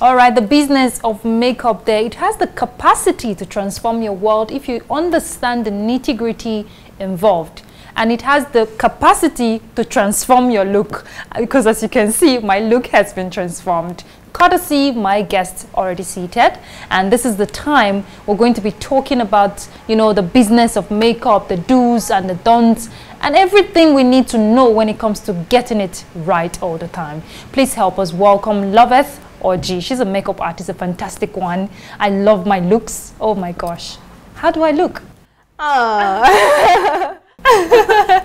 All right, the business of makeup there, it has the capacity to transform your world if you understand the nitty-gritty involved. And it has the capacity to transform your look, because as you can see, my look has been transformed. Courtesy my guests already seated, and this is the time we're going to be talking about, you know, the business of makeup, the do's and the don'ts, and everything we need to know when it comes to getting it right all the time. Please help us welcome Loveth Orji. She's a makeup artist, a fantastic one. I love my looks. Oh my gosh. How do I look?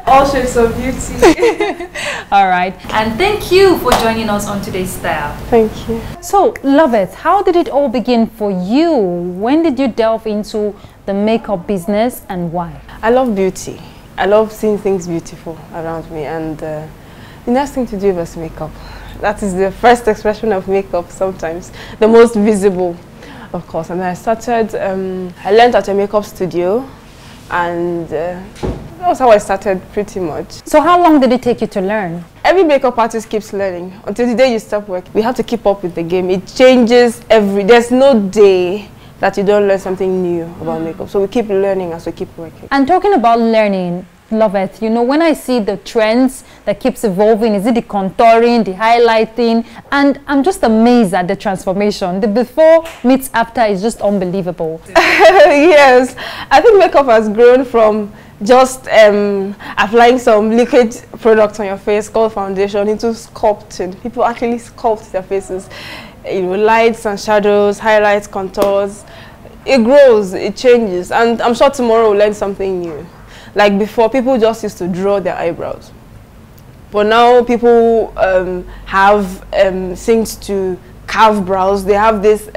All shades of beauty. All right. And thank you for joining us on today's Style. Thank you. So, Loveth, how did it all begin for you? When did you delve into the makeup business and why? I love beauty. I love seeing things beautiful around me, and the next thing to do was makeup. That is the first expression of makeup sometimes, the most visible, of course. And I started, I learned at a makeup studio, and that was how I started pretty much. So how long did it take you to learn? Every makeup artist keeps learning until the day you stop working. We have to keep up with the game. It changes there's no day that you don't learn something new about makeup. So we keep learning as we keep working. And talking about learning, Loveth, you know, when I see the trends that keeps evolving, is it the contouring, the highlighting, and I'm just amazed at the transformation. The before meets after is just unbelievable. Yes, I think makeup has grown from just applying some liquid product on your face called foundation into sculpting. People actually sculpt their faces, you know, lights and shadows, highlights, contours. It grows, it changes, and I'm sure tomorrow we'll learn something new. Like before, people just used to draw their eyebrows, but now people have things to carve brows. They have this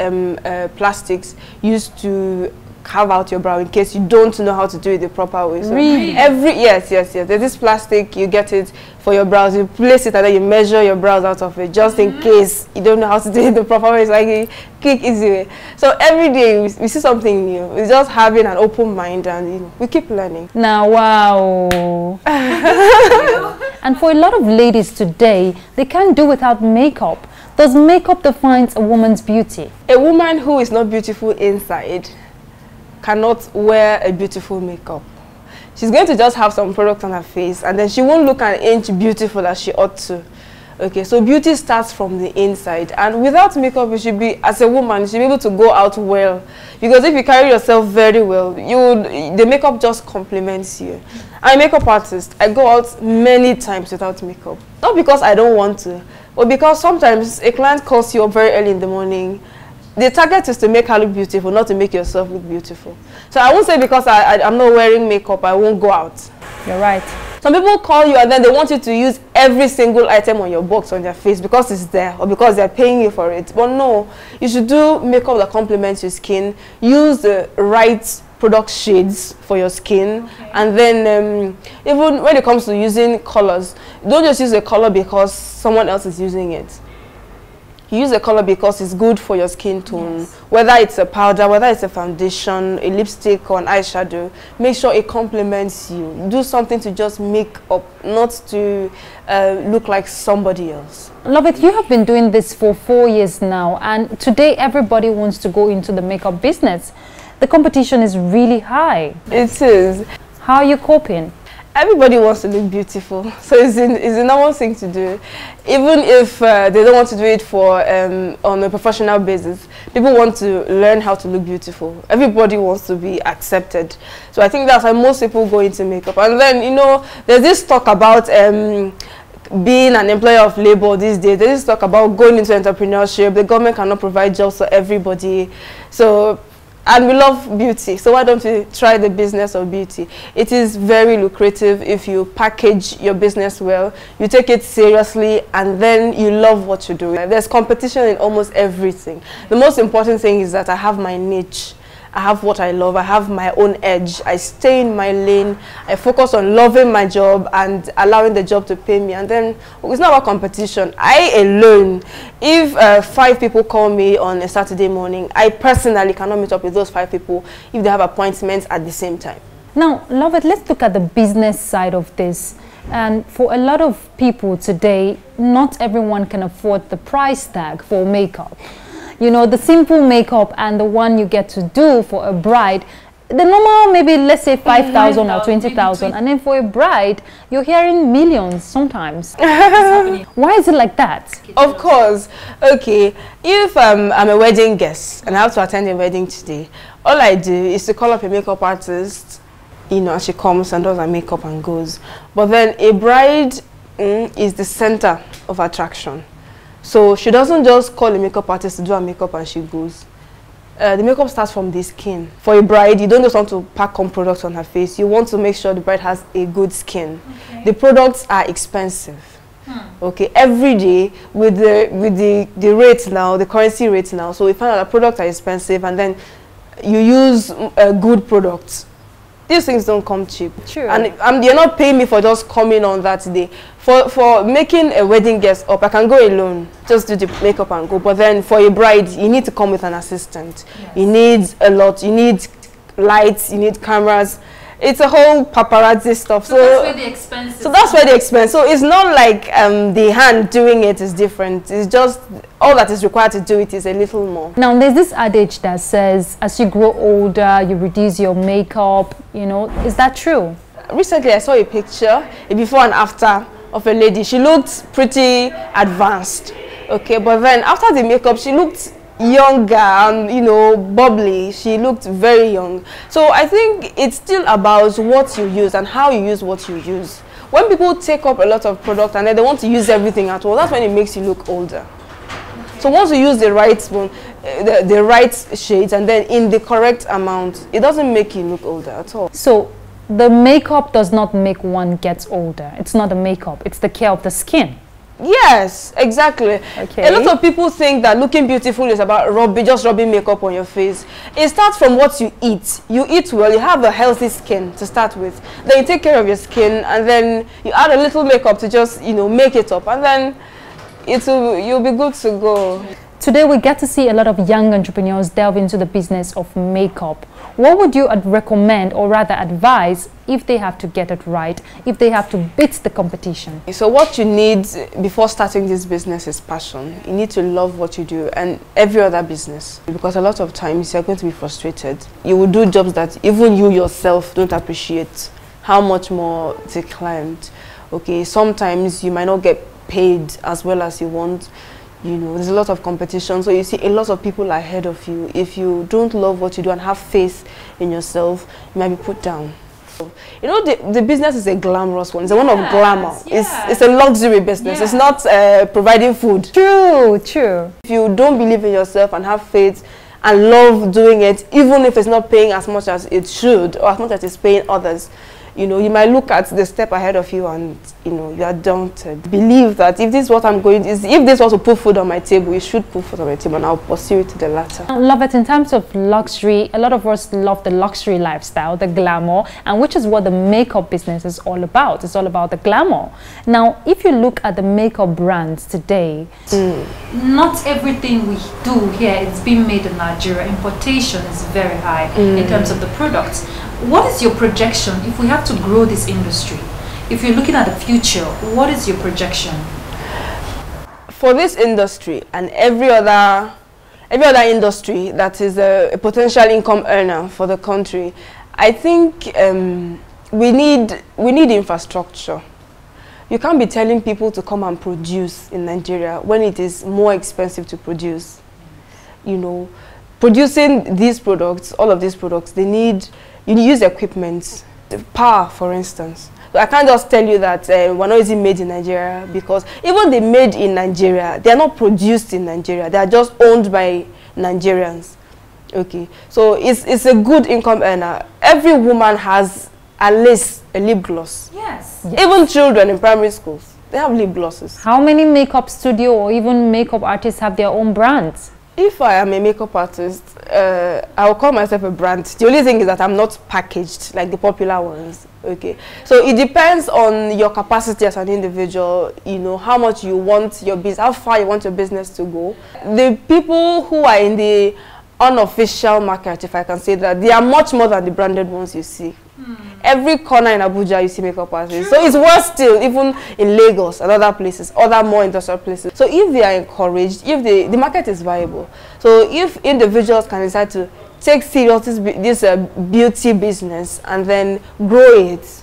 plastics used to carve out your brow in case you don't know how to do it the proper way. So really? Yes. There's this plastic, you get it for your brows, you place it and then you measure your brows out of it just in case you don't know how to do it the proper way. It's like a quick, easy way. So every day we see something new. It's just having an open mind, and you know, we keep learning. Now, wow. And for a lot of ladies today, they can't do without makeup. Does makeup define a woman's beauty? A woman who is not beautiful inside cannot wear a beautiful makeup. She's going to just have some product on her face, and then she won't look an inch beautiful as she ought to. Okay, so beauty starts from the inside, and without makeup, you should be, as a woman, you should be able to go out well. Because if you carry yourself very well, the makeup just complements you. I'm a makeup artist. I go out many times without makeup. Not because I don't want to, but because sometimes a client calls you up very early in the morning. The target is to make her look beautiful, not to make yourself look beautiful. So I won't say because I'm not wearing makeup, I won't go out. You're right. Some people call you and then they want you to use every single item on your box on their face because it's there or because they're paying you for it. But no, you should do makeup that complements your skin. Use the right product shades for your skin. Okay. And then even when it comes to using colors, don't just use a color because someone else is using it. You use a color because it's good for your skin tone. Yes. Whether it's a powder, whether it's a foundation, a lipstick or an eyeshadow, make sure it complements you. Do something to just make up, not to look like somebody else. Loveth, you have been doing this for 4 years now, and today everybody wants to go into the makeup business. The competition is really high. It is. How are you coping? Everybody wants to look beautiful, so it's a normal thing to do. Even if they don't want to do it for on a professional basis, people want to learn how to look beautiful. Everybody wants to be accepted. So I think that's why most people go into makeup. And then, you know, there's this talk about being an employer of labor these days. There's this talk about going into entrepreneurship. The government cannot provide jobs for everybody. So, and we love beauty, so why don't we try the business of beauty? It is very lucrative if you package your business well, you take it seriously, and then you love what you do. There's competition in almost everything. The most important thing is that I have my niche. I have what I love. I have my own edge. I stay in my lane. I focus on loving my job and allowing the job to pay me. And then it's not about competition. I alone, if 5 people call me on a Saturday morning, I personally cannot meet up with those 5 people if they have appointments at the same time. Now, Loveth, let's look at the business side of this. And for a lot of people today, not everyone can afford the price tag for makeup. you know, the simple makeup and the one you get to do for a bride, the normal, maybe let's say 5,000 or 20,000, and then for a bride, you're hearing millions sometimes. Why is it like that? Of course. Okay, if I'm a wedding guest and I have to attend a wedding today, all I do is to call up a makeup artist, you know, and she comes and does her makeup and goes. But then a bride is the center of attraction. So she doesn't just call a makeup artist to do her makeup and she goes. The makeup starts from the skin. For a bride, you don't just want to pack on products on her face. You want to make sure the bride has a good skin. Okay. The products are expensive. Okay, every day with the rates now, the currency rates now. So we find out that products are expensive, and then you use good products. These things don't come cheap. True. And you're not paying me for just coming on that day. For making a wedding guest up, I can go alone, just do the makeup and go. But then for a bride, you need to come with an assistant. Yes. You need a lot. You need lights, you need cameras. It's a whole paparazzi stuff. So that's where the expense is. So that's where the expense. So it's not like the hand doing it is different. It's just all that is required to do it is a little more. Now there's this adage that says as you grow older, you reduce your makeup, you know. Is that true? Recently I saw a picture, a before and after of a lady. She looked pretty advanced. Okay, but then after the makeup she looked younger and, you know, bubbly. She looked very young. So I think it's still about what you use and how you use what you use. When people take up a lot of product and then they want to use everything at all, that's when it makes you look older. So once you use the right spoon, the right shades, and then in the correct amount, it doesn't make you look older at all. So the makeup does not make one get older. It's not the makeup, it's the care of the skin. Yes, exactly. Okay. A lot of people think that looking beautiful is about just rubbing makeup on your face. It starts from what you eat. You eat well, you have a healthy skin to start with. Then you take care of your skin, and then you add a little makeup to just, you know, make it up, and then you'll be good to go. Today we get to see a lot of young entrepreneurs delve into the business of makeup. What would you recommend, or rather advise, if they have to get it right, if they have to beat the competition? So what you need before starting this business is passion. You need to love what you do, and every other business, because a lot of times you're going to be frustrated. You will do jobs that even you yourself don't appreciate how much more they climbed. Okay, sometimes you might not get paid as well as you want. You know, there's a lot of competition, so you see a lot of people ahead of you. If you don't love what you do and have faith in yourself, you might be put down. You know, the business is a glamorous one. It's a one of glamour. Yes. It's a luxury business. Yeah. It's not providing food. True, true. If you don't believe in yourself and have faith and love doing it, even if it's not paying as much as it should or as much as it's paying others, you know, you might look at the step ahead of you and, you know, you are daunted. Believe that if this is what I'm going to, if this was to put food on my table, you should put food on my table, and I'll pursue it to the latter. Loveth, in terms of luxury, a lot of us love the luxury lifestyle, the glamour, and which is what the makeup business is all about. It's all about the glamour. Now, if you look at the makeup brands today, not everything we do here is being made in Nigeria. Importation is very high in terms of the products. What is your projection if we have to grow this industry? If you're looking at the future, what is your projection? For this industry and every other industry that is a potential income earner for the country, I think we need infrastructure. You can't be telling people to come and produce in Nigeria when it is more expensive to produce. You know, producing these products, all of these products, you use equipment, power, for instance. So I can't just tell you that we're not using made in Nigeria, because even the made in Nigeria, they are not produced in Nigeria. They are just owned by Nigerians. Okay, so it's a good income earner. Every woman has at least a lip gloss. Yes. Even children in primary schools, they have lip glosses. How many makeup studio or even makeup artists have their own brands? If I am a makeup artist, I will call myself a brand. The only thing is that I'm not packaged like the popular ones. Okay, so it depends on your capacity as an individual. You know, how much you want your business, how far you want your business to go. The people who are in the unofficial market, if I can say that, they are much more than the branded ones you see. Every corner in Abuja, you see makeup artists. So it's worse still, even in Lagos and other places, other more industrial places. So if they are encouraged, if the market is viable, so if individuals can decide to take serious this beauty business and then grow it,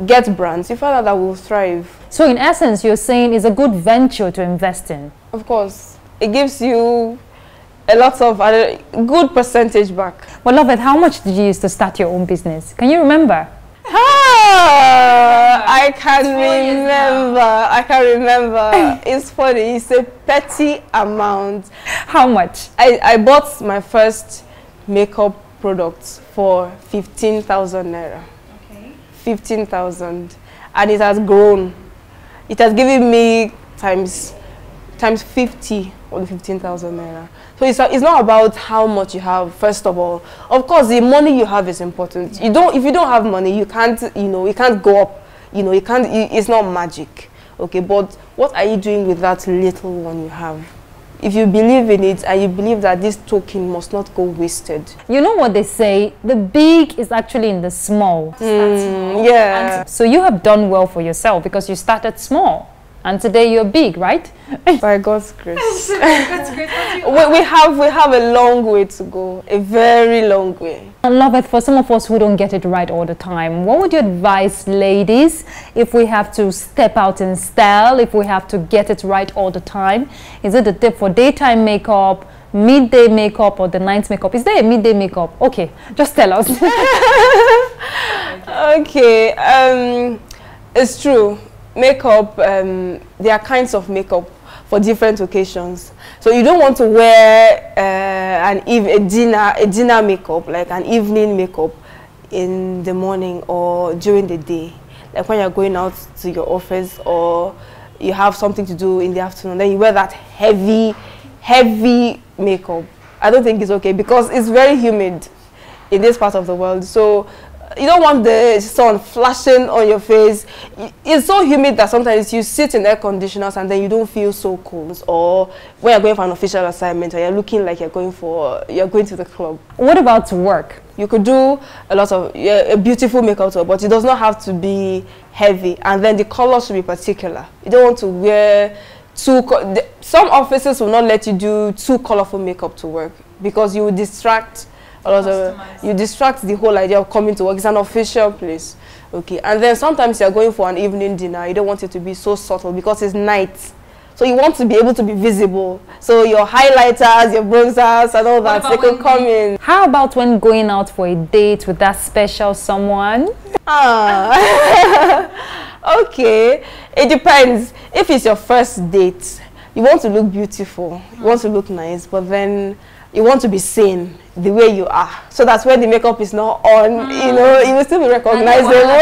get brands, you find out that will thrive. So in essence, you're saying it's a good venture to invest in? Of course. It gives you a lot of good percentage back. Well, Loveth, how much did you use to start your own business? Can you remember? I can remember. It's funny. It's a petty amount. How much? I bought my first makeup products for 15,000 naira. Okay. 15,000, and it has grown. It has given me times 50 of the 15,000 naira. So it's not about how much you have. First of all, of course, the money you have is important. If you don't have money, you can't, you can't go up. You can't. It's not magic, okay? But what are you doing with that little one you have? If you believe in it and you believe that this token must not go wasted. You know what they say, the big is actually in the small. Yeah. And so you have done well for yourself because you started small. And today you're big, right? By God's grace. we have a long way to go, a very long way. I love it. For some of us who don't get it right all the time, what would you advise ladies if we have to step out in style, if we have to get it right all the time? Is it a tip for daytime makeup, midday makeup, or the night makeup? Is there a midday makeup? Okay, just tell us. Okay, it's true. Makeup, there are kinds of makeup for different occasions. So you don't want to wear a dinner makeup, like an evening makeup in the morning or during the day. Like when you're going out to your office or you have something to do in the afternoon, then you wear that heavy makeup. I don't think it's okay because it's very humid in this part of the world. So you don't want the sun flashing on your face. It's so humid that sometimes you sit in air conditioners and then you don't feel so cold. Or when you're going for an official assignment or you're looking like you're going to the club. What about work? You could do a lot of a beautiful makeup to work, but it does not have to be heavy. And then the color should be particular. You don't want to wear some offices will not let you do too colorful makeup to work because you will distract. You distract the whole idea of coming to work. It's an official place, okay? And then sometimes you're going for an evening dinner. You don't want it to be so subtle because it's night. So you want to be able to be visible. So your highlighters, your bronzers and all that, they can come in. How about when going out for a date with that special someone? Okay, it depends. If it's your first date, you want to look beautiful, you want to look nice, but then you want to be seen the way you are, so that's when the makeup is not on, you will still be recognizable.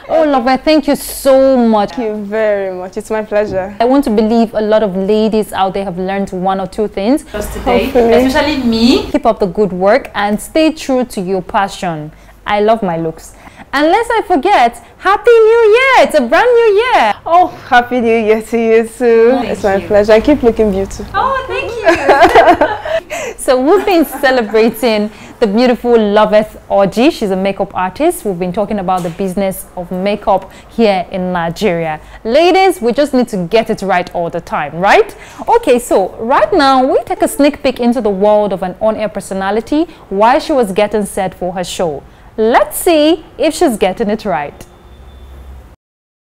Oh, Loveth, thank you so much. Thank you very much. It's my pleasure. I want to believe a lot of ladies out there have learned one or two things just today, especially me. Keep up the good work and stay true to your passion. I love my looks. And lest I forget, Happy New Year! It's a brand new year. Oh, Happy New Year to you too. It's my pleasure. I keep looking beautiful. Oh, thank you. So we've been celebrating the beautiful Loveth Orji. She's a makeup artist. We've been talking about the business of makeup here in Nigeria. Ladies, we just need to get it right all the time, right? Okay, so right now we take a sneak peek into the world of an on-air personality while she was getting set for her show. Let's see if she's getting it right.